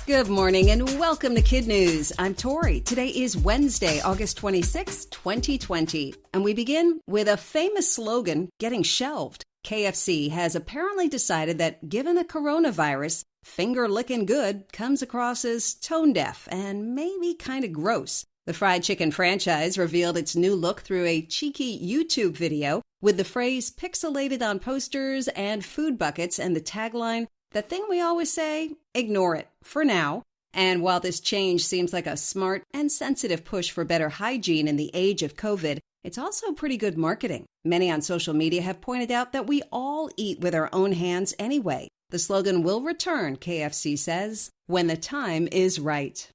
Good morning and welcome to KidNuz. I'm Tori. Today is Wednesday, August 26, 2020. And we begin with a famous slogan getting shelved. KFC has apparently decided that given the coronavirus, finger licking good comes across as tone deaf and maybe kind of gross. The fried chicken franchise revealed its new look through a cheeky YouTube video with the phrase pixelated on posters and food buckets and the tagline, "The thing we always say, ignore it, for now." And while this change seems like a smart and sensitive push for better hygiene in the age of COVID, it's also pretty good marketing. Many on social media have pointed out that we all eat with our own hands anyway. The slogan will return, KFC says, when the time is right.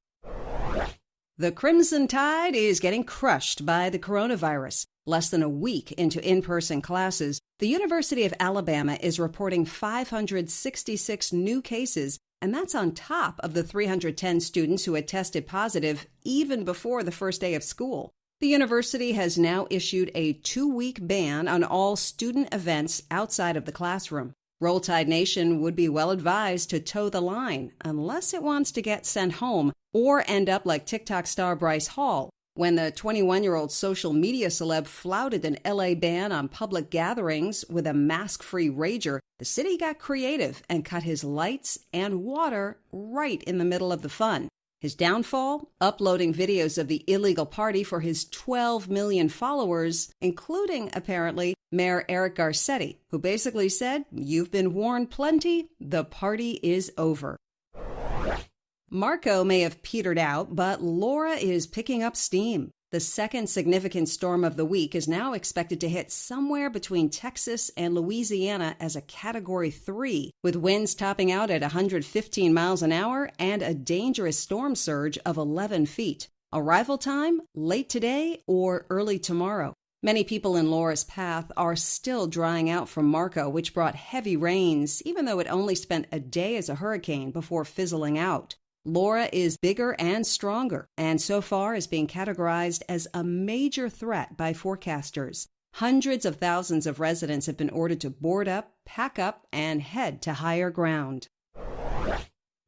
The Crimson Tide is getting crushed by the coronavirus. Less than a week into in-person classes, the University of Alabama is reporting 566 new cases, and that's on top of the 310 students who had tested positive even before the first day of school. The university has now issued a 2-week ban on all student events outside of the classroom. Rolltide Nation would be well advised to toe the line unless it wants to get sent home or end up like TikTok star Bryce Hall. When the 21-year-old social media celeb flouted an LA ban on public gatherings with a mask-free rager, the city got creative and cut his lights and water right in the middle of the fun. His downfall? Uploading videos of the illegal party for his 12 million followers, including, apparently, Mayor Eric Garcetti, who basically said, "You've been warned plenty, the party is over." Marco may have petered out, but Laura is picking up steam. The second significant storm of the week is now expected to hit somewhere between Texas and Louisiana as a Category 3, with winds topping out at 115 miles an hour and a dangerous storm surge of 11 feet. Arrival time, late today or early tomorrow. Many people in Laura's path are still drying out from Marco, which brought heavy rains, even though it only spent a day as a hurricane before fizzling out. Laura is bigger and stronger, and so far is being categorized as a major threat by forecasters. Hundreds of thousands of residents have been ordered to board up, pack up, and head to higher ground.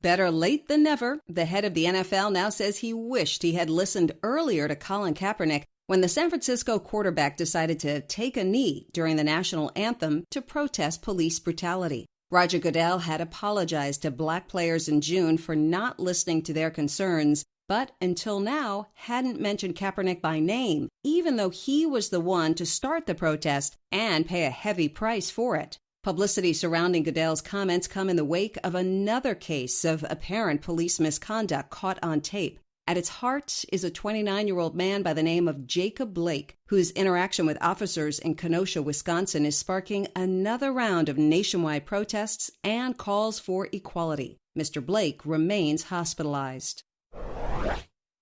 Better late than never. The head of the NFL now says he wished he had listened earlier to Colin Kaepernick when the San Francisco quarterback decided to take a knee during the national anthem to protest police brutality. Roger Goodell had apologized to black players in June for not listening to their concerns, but until now hadn't mentioned Kaepernick by name, even though he was the one to start the protest and pay a heavy price for it. Publicity surrounding Goodell's comments come in the wake of another case of apparent police misconduct caught on tape. At its heart is a 29-year-old man by the name of Jacob Blake, whose interaction with officers in Kenosha, Wisconsin is sparking another round of nationwide protests and calls for equality. Mr. Blake remains hospitalized.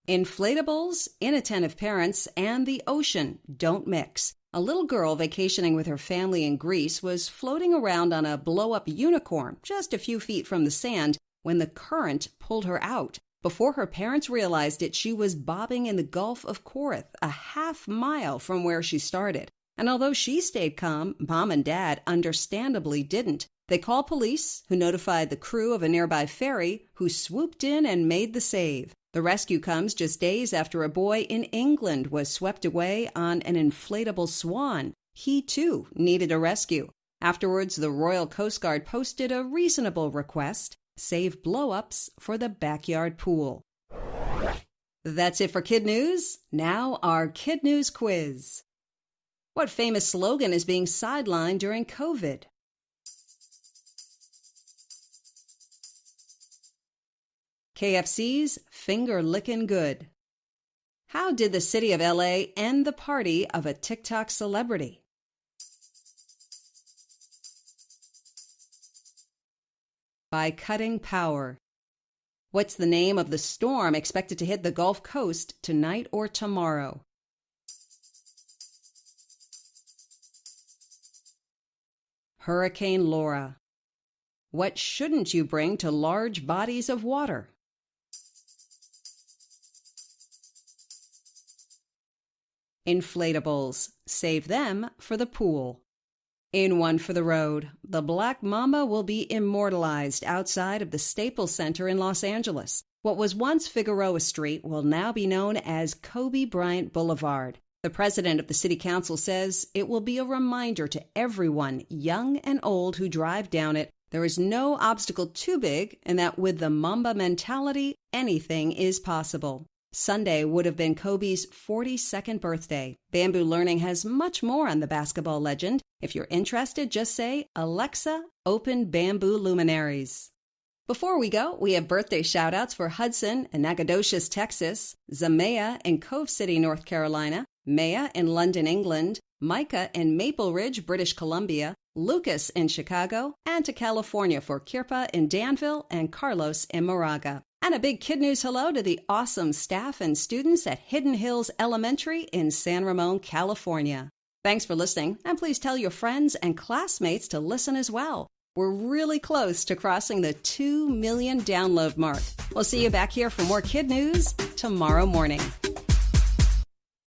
Inflatables, inattentive parents, and the ocean don't mix. A little girl vacationing with her family in Greece was floating around on a blow-up unicorn just a few feet from the sand when the current pulled her out. Before her parents realized it, she was bobbing in the Gulf of Corinth, a half-mile from where she started. And although she stayed calm, Mom and Dad understandably didn't. They called police, who notified the crew of a nearby ferry, who swooped in and made the save. The rescue comes just days after a boy in England was swept away on an inflatable swan. He, too, needed a rescue. Afterwards, the Royal Coast Guard posted a reasonable request: save blow-ups for the backyard pool. That's it for KidNuz. Now our KidNuz quiz. What famous slogan is being sidelined during COVID? KFC's finger lickin' good. How did the city of LA end the party of a TikTok celebrity? By cutting power. What's the name of the storm expected to hit the Gulf Coast tonight or tomorrow? Hurricane Laura. What shouldn't you bring to large bodies of water? Inflatables. Save them for the pool. In one for the road, the Black Mamba will be immortalized outside of the Staples Center in Los Angeles. What was once Figueroa Street will now be known as Kobe Bryant Boulevard. The president of the city council says it will be a reminder to everyone, young and old, who drive down it, there is no obstacle too big, and that with the Mamba mentality, anything is possible. Sunday would have been Kobe's 42nd birthday. Bamboo Learning has much more on the basketball legend. If you're interested, just say, Alexa, open Bamboo Luminaries. Before we go, we have birthday shout-outs for Hudson in Nacogdoches, Texas, Zamea in Cove City, North Carolina, Maya in London, England, Micah in Maple Ridge, British Columbia, Lucas in Chicago, and to California for Kirpa in Danville and Carlos in Moraga. And a big KidNuz hello to the awesome staff and students at Hidden Hills Elementary in San Ramon, California. Thanks for listening, and please tell your friends and classmates to listen as well. We're really close to crossing the 2 million download mark. We'll see you back here for more KidNuz tomorrow morning.